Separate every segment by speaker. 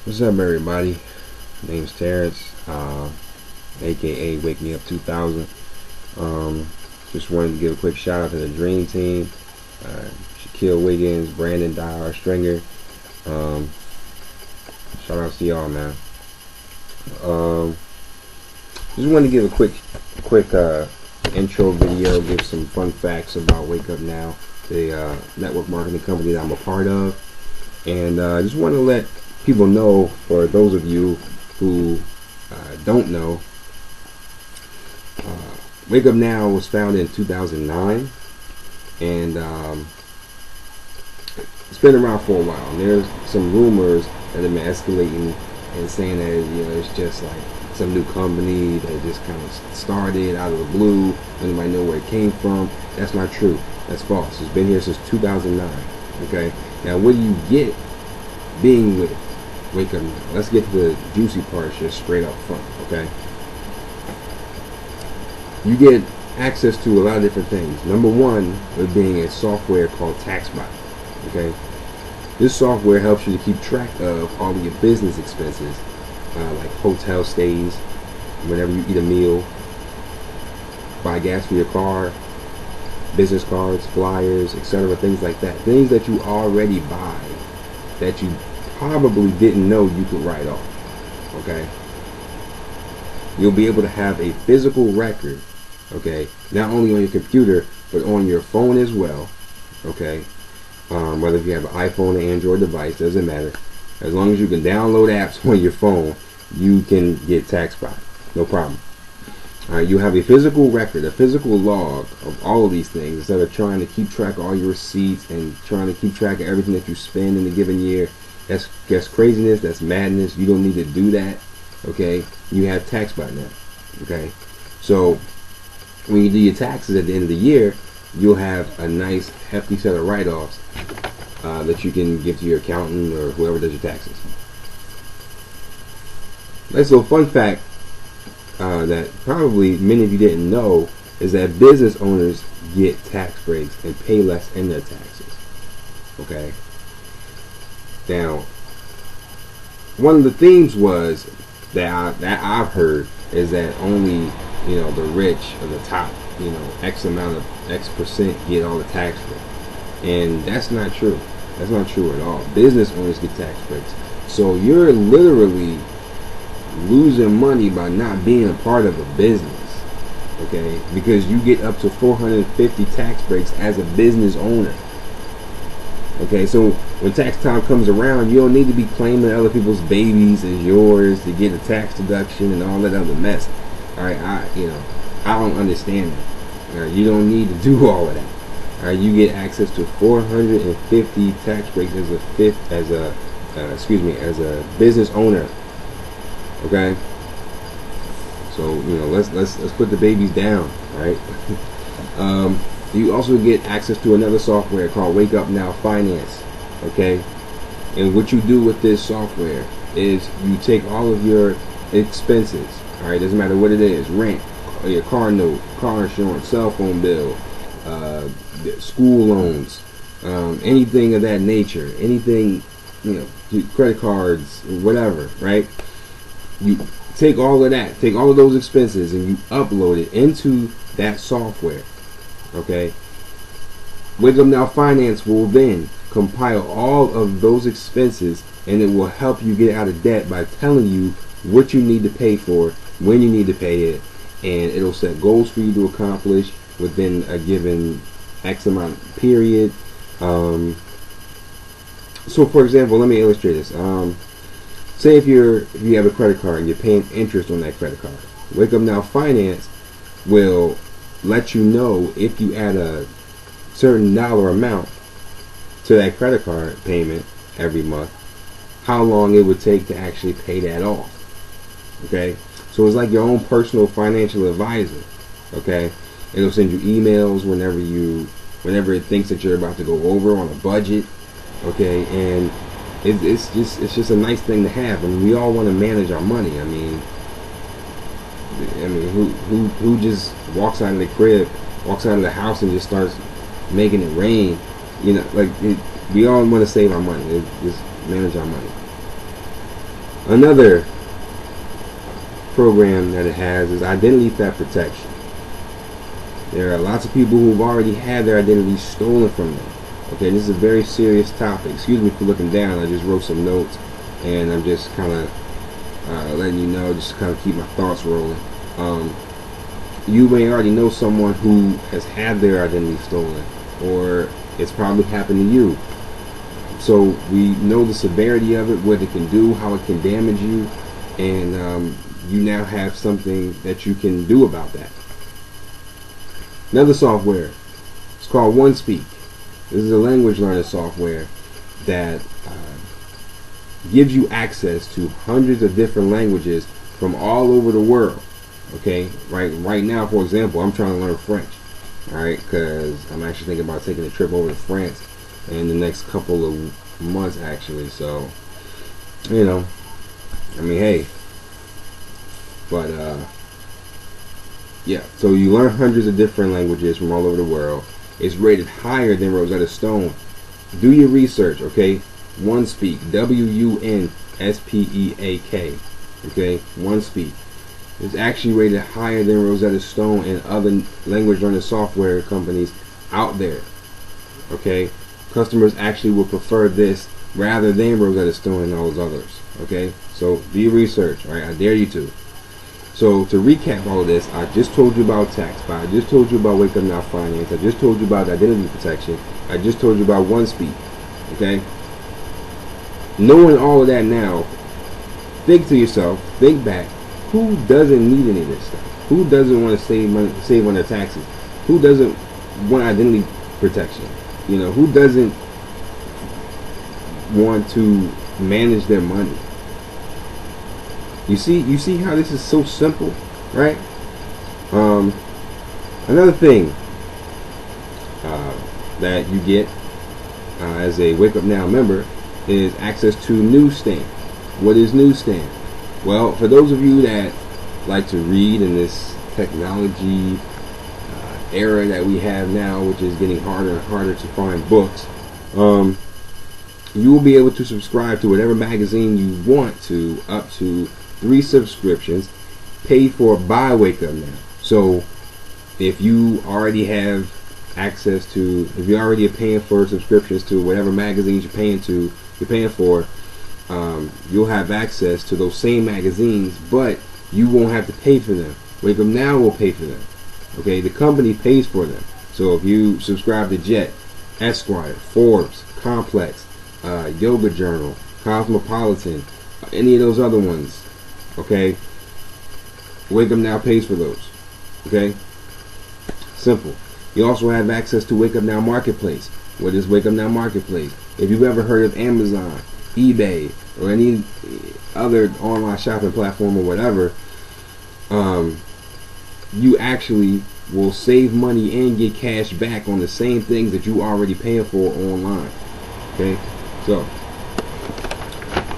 Speaker 1: What's up, everybody? Name's Terrence, aka Wake Me Up 2000. Just wanted to give a quick shout out to the Dream Team, Shaquille Wiggins, Brandon Dyer, Stringer. Um, Shout outs to y'all, man. Just wanted to give a quick intro video, give some fun facts about Wakeupnow, the network marketing company that I'm a part of, and just want to let people know, for those of you who don't know, Wakeupnow was founded in 2009, and it's been around for a while. And there's some rumors that have been escalating and saying that it's just like some new company that just kind of started out of the blue. Anybody know where it came from? That's not true. That's false. It's been here since 2009. Okay. Now, what do you get being with Wakeupnow? Let's get to the juicy parts just straight up front. Okay. You get access to a lot of different things. Number one would being a software called TaxBot. Okay. This software helps you to keep track of all of your business expenses, like hotel stays, whenever you eat a meal, buy gas for your car, business cards, flyers, etc., things like that. Things that you already buy that you probably didn't know you could write off. Okay? You'll be able to have a physical record, okay, not only on your computer, but on your phone as well, okay? Whether if you have an iPhone or Android device, doesn't matter. As long as you can download apps on your phone, you can get TaxBot. No problem. Alright, you have a physical record, a physical log of all of these things, instead of trying to keep track of all your receipts and trying to keep track of everything that you spend in a given year. That's craziness, that's madness. You don't need to do that. Okay? You have TaxBot now. Okay? So when you do your taxes at the end of the year, you'll have a nice hefty set of write-offs that you can give to your accountant or whoever does your taxes. Nice little fun fact that probably many of you didn't know is that business owners get tax breaks and pay less in their taxes. Okay. Now, one of the themes was that I've heard is that only the rich or the top X amount of X percent get all the tax breaks, and that's not true. That's not true at all. Business owners get tax breaks, so you're literally losing money by not being a part of a business, okay? Because you get up to 450 tax breaks as a business owner. Okay, so when tax time comes around, you don't need to be claiming other people's babies as yours to get a tax deduction and all that other mess. All right, I don't understand that. All right, you don't need to do all of that. All right, you get access to 450 tax breaks as a business owner. Okay, so let's put the babies down, right? You also get access to another software called Wakeupnow Finance. Okay, and what you do with this software is you take all of your expenses. All right, doesn't matter what it is: rent, your car note, car insurance, cell phone bill, school loans, anything of that nature, anything, credit cards, whatever, right? You take all of that, take all of those expenses, and you upload it into that software. Okay? Wakeupnow Finance will then compile all of those expenses, and it will help you get out of debt by telling you what you need to pay for, when you need to pay it, and it'll set goals for you to accomplish within a given X amount period. So, for example, let me illustrate this. Say if you have a credit card and you're paying interest on that credit card, Wakeupnow Finance will let you know if you add a certain dollar amount to that credit card payment every month, how long it would take to actually pay that off. Okay, so it's like your own personal financial advisor. Okay, it'll send you emails whenever it thinks that you're about to go over on a budget. Okay, and it's just a nice thing to have. I mean, we all want to manage our money. I mean, who just walks out of the crib, walks out of the house, and just starts making it rain? We all want to save our money. Just manage our money. Another program that it has is identity theft protection. There are lots of people who've already had their identity stolen from them. Okay, this is a very serious topic. Excuse me for looking down. I just wrote some notes, and I'm just kind of letting you know, just to kind of keep my thoughts rolling. You may already know someone who has had their identity stolen, or it's probably happened to you. So we know the severity of it, what it can do, how it can damage you, and you now have something that you can do about that. Another software, it's called OneSpeak. This is a language learning software that gives you access to hundreds of different languages from all over the world. Okay, right now, for example, I'm trying to learn French. All right, because I'm actually thinking about taking a trip over to France in the next couple of months, actually. So, you know, I mean, hey, but yeah. So you learn hundreds of different languages from all over the world. It's rated higher than Rosetta Stone. Do your research, okay? OneSpeak, WUNSPEAK, okay? OneSpeak. It's actually rated higher than Rosetta Stone and other language learning software companies out there, okay? Customers actually will prefer this rather than Rosetta Stone and all those others, okay? So do your research, all right? I dare you to. So to recap all of this, I just told you about TaxBot. I just told you about Wakeupnow Finance. I just told you about identity protection. I just told you about OneSpeak, okay? Knowing all of that now, think to yourself, think back, who doesn't need any of this stuff? Who doesn't want to save money, save on their taxes? Who doesn't want identity protection? You know, who doesn't want to manage their money? You see how this is so simple, right? Another thing that you get as a Wakeupnow member is access to Newsstand. What is Newsstand? Well, for those of you that like to read in this technology era that we have now, which is getting harder and harder to find books, you will be able to subscribe to whatever magazine you want to, up to 3 subscriptions paid for by Wakeupnow. So if you already have access to, if you already are paying for subscriptions to whatever magazines you're paying for, you'll have access to those same magazines, but you won't have to pay for them. Wakeupnow will pay for them. Okay, the company pays for them. So if you subscribe to Jet, Esquire, Forbes, Complex, Yoga Journal, Cosmopolitan, any of those other ones, okay, Wakeupnow pays for those. Okay, simple. You also have access to Wakeupnow Marketplace. What is Wakeupnow Marketplace? If you've ever heard of Amazon, eBay, or any other online shopping platform or whatever, you actually will save money and get cash back on the same things that you already paying for online. Okay, so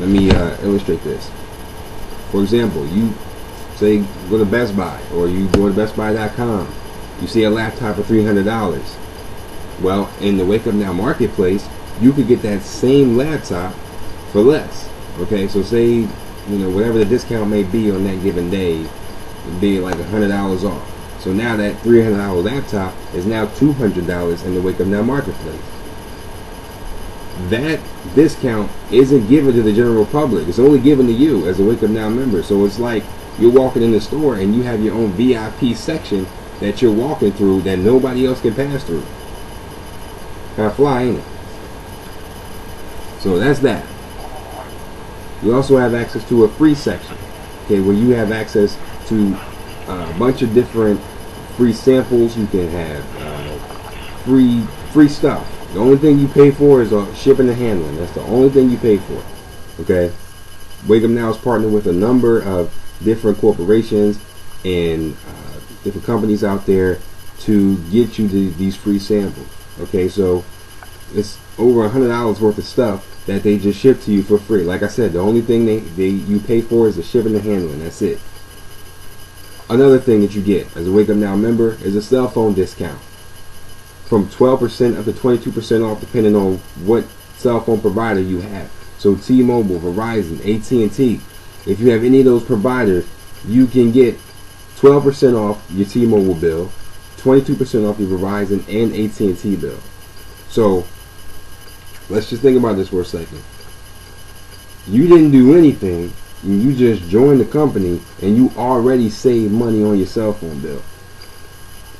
Speaker 1: let me illustrate this. For example, you say go to Best Buy, or you go to BestBuy.com. You see a laptop for $300. Well, in the Wakeupnow Marketplace, you could get that same laptop for less. Okay, so say, you know, whatever the discount may be on that given day, it'd be like $100 off. So now that $300 laptop is now $200 in the Wakeupnow Marketplace. That discount isn't given to the general public. It's only given to you as a Wakeupnow member. So it's like you're walking in the store and you have your own VIP section that you're walking through that nobody else can pass through. Kind of fly, ain't it? So that's that. You also have access to a free section, okay, where you have access to a bunch of different free samples. You can have free stuff. The only thing you pay for is shipping and handling. That's the only thing you pay for. Okay. Wakeupnow is partnered with a number of different corporations and different companies out there to get you these free samples. Okay, so it's over $100 worth of stuff that they just ship to you for free. Like I said, the only thing you pay for is the shipping and handling. That's it. Another thing that you get as a Wakeupnow member is a cell phone discount from 12% up to 22% off, depending on what cell phone provider you have. So T-Mobile, Verizon, AT&T, if you have any of those providers, you can get 12% off your T-Mobile bill, 22% off your Verizon and AT&T bill. So let's just think about this for a second. You didn't do anything, you just joined the company, and you already saved money on your cell phone bill.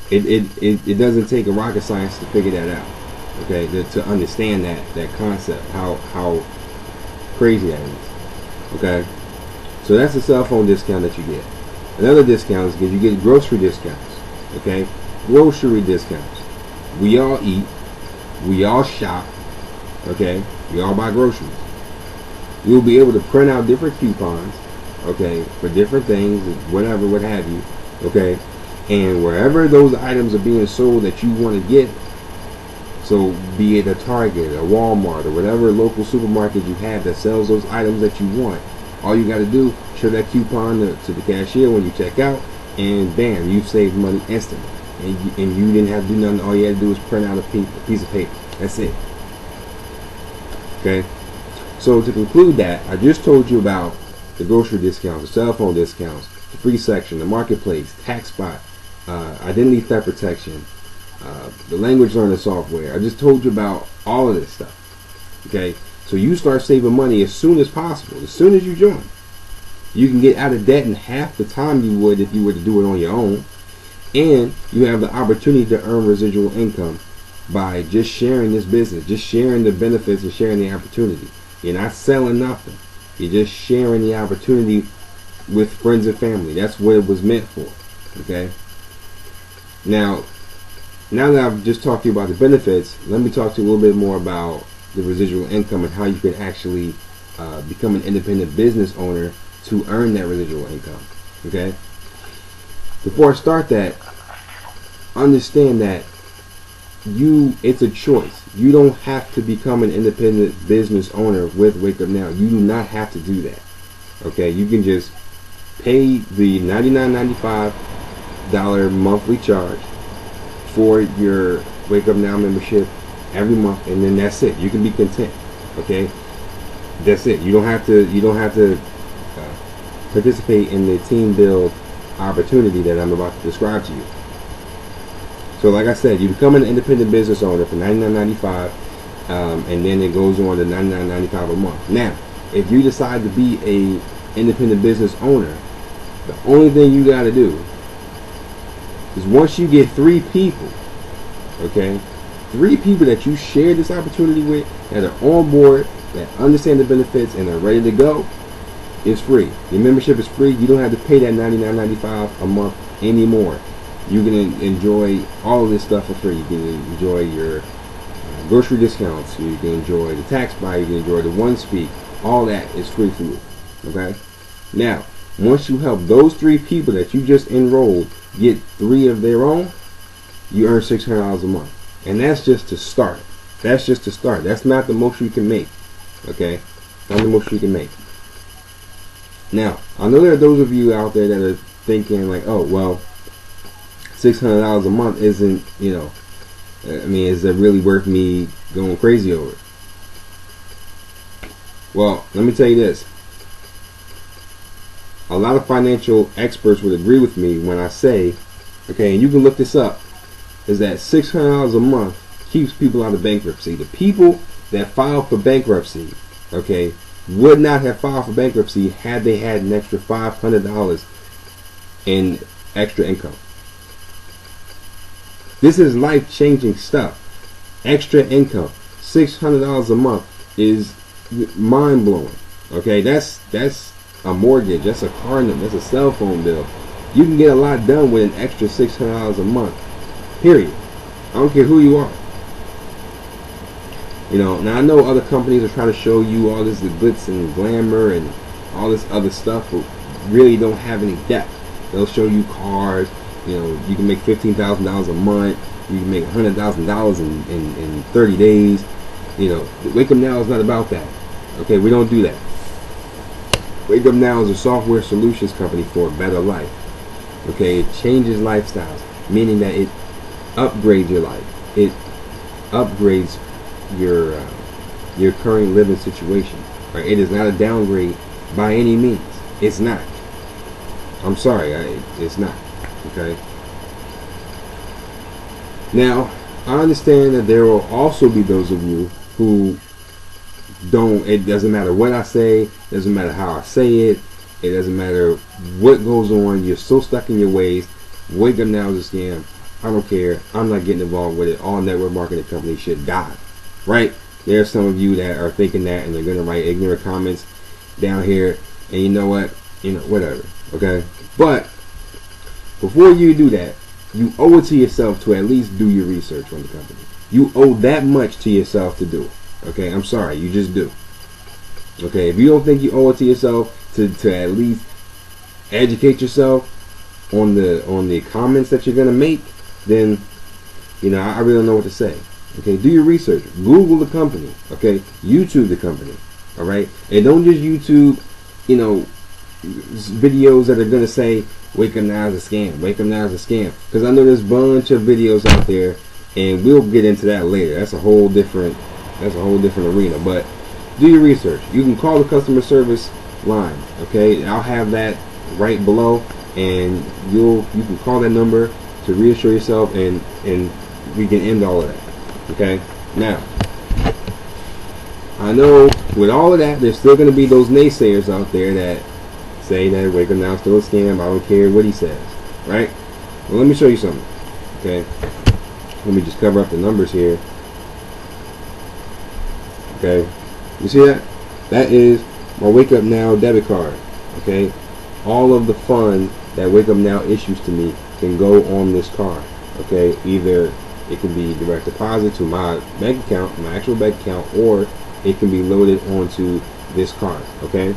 Speaker 1: It doesn't take a rocket science to figure that out, okay? To understand that concept, how crazy that is, okay? So that's the cell phone discount that you get. Another discount is because you get grocery discounts, okay? Grocery discounts. We all eat, we all shop, okay? We all buy groceries. You'll be able to print out different coupons, okay, for different things, whatever, what have you, okay? And wherever those items are being sold that you want to get, so be it a Target, a Walmart, or whatever local supermarket you have that sells those items that you want, all you got to do, show that coupon to the cashier when you check out, and bam, you've saved money instantly. And you didn't have to do nothing. All you had to do was print out a piece of paper. That's it. Okay? So to conclude that, I just told you about the grocery discounts, the cell phone discounts, the free section, the marketplace, tax spot, identity theft protection, the language learning software. I just told you about all of this stuff. Okay? So you start saving money as soon as possible, as soon as you join. You can get out of debt in half the time you would if you were to do it on your own. And you have the opportunity to earn residual income by just sharing this business, just sharing the benefits and sharing the opportunity. You're not selling nothing. You're just sharing the opportunity with friends and family. That's what it was meant for. Okay? Now that I've just talked to you about the benefits, let me talk to you a little bit more about the residual income and how you can actually become an independent business owner to earn that residual income. Okay? Before I start that, understand that it's a choice. You don't have to become an independent business owner with Wake Up Now. You do not have to do that. Okay? You can just pay the $99.95 monthly charge for your Wake Up Now membership every month, and then that's it. You can be content. Okay? That's it. You don't have to participate in the team build opportunity that I'm about to describe to you. So like I said, you become an independent business owner for $99.95, and then it goes on to $99.95 a month. Now, if you decide to be a independent business owner, the only thing you got to do is once you get 3 people, okay, 3 people that you share this opportunity with, that are on board, that understand the benefits, and are ready to go, it's free. Your membership is free. You don't have to pay that $99.95 a month anymore. You can enjoy all of this stuff for free. You can enjoy your grocery discounts. You can enjoy the tax buy. You can enjoy the one speak. All that is free for you. Okay? Now, once you help those 3 people that you just enrolled get 3 of their own, you earn $600 a month. And that's just to start. That's just to start. That's not the most you can make. Okay? Not the most you can make. Now, I know there are those of you out there that are thinking like, oh, well, $600 a month isn't, I mean, is it really worth me going crazy over it? Well, let me tell you this. A lot of financial experts would agree with me when I say, okay, and you can look this up, is that $600 a month keeps people out of bankruptcy. The people that file for bankruptcy, okay, would not have filed for bankruptcy had they had an extra $500 in extra income. This is life-changing stuff. Extra income, $600 a month is mind-blowing. Okay, that's a mortgage, that's a car note, that's a cell phone bill. You can get a lot done with an extra $600 a month. Period. I don't care who you are. Now I know other companies are trying to show you all this glitz and glamour and all this other stuff, but really don't have any depth. They'll show you cars. You can make $15,000 a month. You can make $100,000 in 30 days. Wake Up Now is not about that. Okay, we don't do that. Wake Up Now is a software solutions company for a better life. Okay, it changes lifestyles, meaning that it upgrades your life. It upgrades your current living situation. Right? It is not a downgrade by any means. It's not. I'm sorry, it's not. Okay. Now, I understand that there will also be those of you who don't. It doesn't matter what I say. It doesn't matter how I say it. It doesn't matter what goes on. You're so stuck in your ways. Wake Up Now is a scam. I don't care. I'm not getting involved with it. All network marketing companies should die. Right? There are some of you that are thinking that, and they're going to write ignorant comments down here. And you know what? Whatever. Okay? But before you do that, you owe it to yourself to at least do your research on the company. You owe that much to yourself to do it. Okay? I'm sorry. You just do. Okay? If you don't think you owe it to yourself to at least educate yourself on the comments that you're going to make, then, I really don't know what to say. Okay? Do your research. Google the company. Okay? YouTube the company. All right? And don't just YouTube, videos that are going to say, Wake Up Now is a scam. Wake Up Now is a scam. Because I know there's a bunch of videos out there, and we'll get into that later. That's a whole different arena. But do your research. You can call the customer service line. Okay? I'll have that right below, and you can call that number to reassure yourself, and we can end all of that. Okay? Now, I know with all of that, there's still going to be those naysayers out there that say that Wake Up Now is still a scam. I don't care what he says. Right? Well, let me show you something. Okay? Let me just cover up the numbers here. Okay? You see that? That is my Wake Up Now debit card. Okay? All of the funds that Wake Up Now issues to me can go on this card. Okay? Either it can be direct deposit to my bank account, my actual bank account, or it can be loaded onto this card. Okay?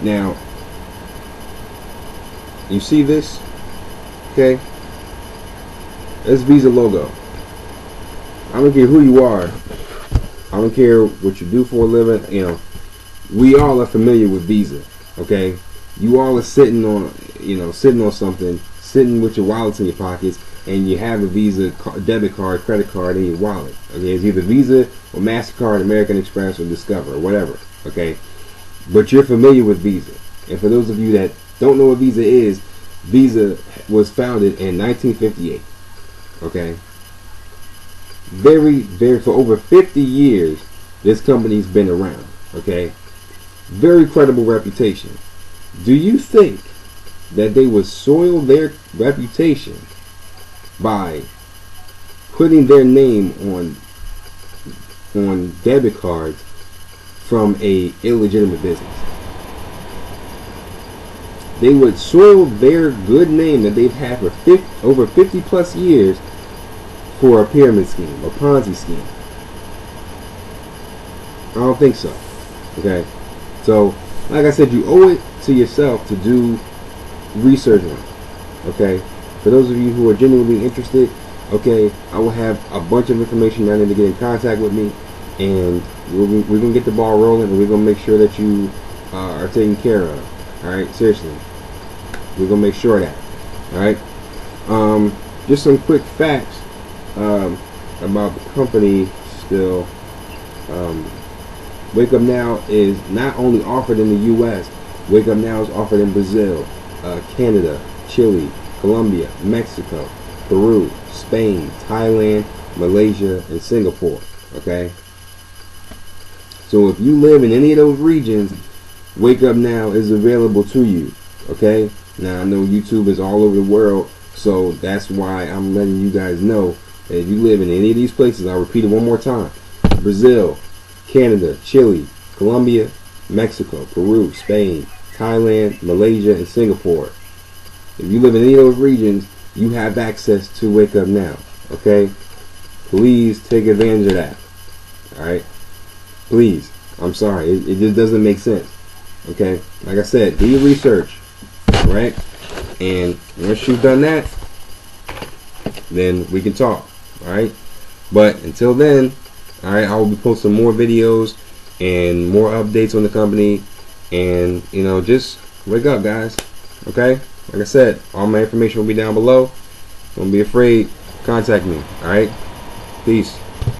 Speaker 1: Now, you see this? Okay? This Visa logo. I don't care who you are. I don't care what you do for a living. We all are familiar with Visa. Okay? You all are sitting on something, sitting with your wallets in your pockets, and you have a Visa debit card, credit card in your wallet. Okay? It's either Visa or MasterCard, American Express, or Discover, or whatever. Okay? But you're familiar with Visa. And for those of you that don't know what Visa is, Visa was founded in 1958. Okay? For over 50 years, this company's been around. Okay? Very credible reputation. Do you think that they would soil their reputation by putting their name on debit cards from a illegitimate business? They would soil their good name that they've had for over 50 plus years for a pyramid scheme, a Ponzi scheme. I don't think so. Okay? So, like I said, you owe it to yourself to do research on it. Okay? For those of you who are genuinely interested, okay, I will have a bunch of information down there to get in contact with me, and we're going to get the ball rolling, and we're going to make sure that you are taken care of. Alright? Seriously. We're going to make sure of that. Alright? Just some quick facts about the company still. Wake Up Now is not only offered in the U.S., Wake Up Now is offered in Brazil, Canada, Chile, Colombia, Mexico, Peru, Spain, Thailand, Malaysia, and Singapore. Okay? So if you live in any of those regions, Wake Up Now is available to you. Okay? Now I know YouTube is all over the world, so that's why I'm letting you guys know that if you live in any of these places, I'll repeat it one more time: Brazil, Canada, Chile, Colombia, Mexico, Peru, Spain, Thailand, Malaysia, and Singapore. If you live in any of those regions, you have access to Wake Up Now. Okay? Please take advantage of that. Alright? Please. I'm sorry. It just doesn't make sense. Okay? Like I said, do your research. Alright? And once you've done that, then we can talk. Alright? But until then, alright, I will be posting more videos and more updates on the company. And, just wake up, guys. Okay? Like I said, all my information will be down below. Don't be afraid. Contact me. Alright? Peace.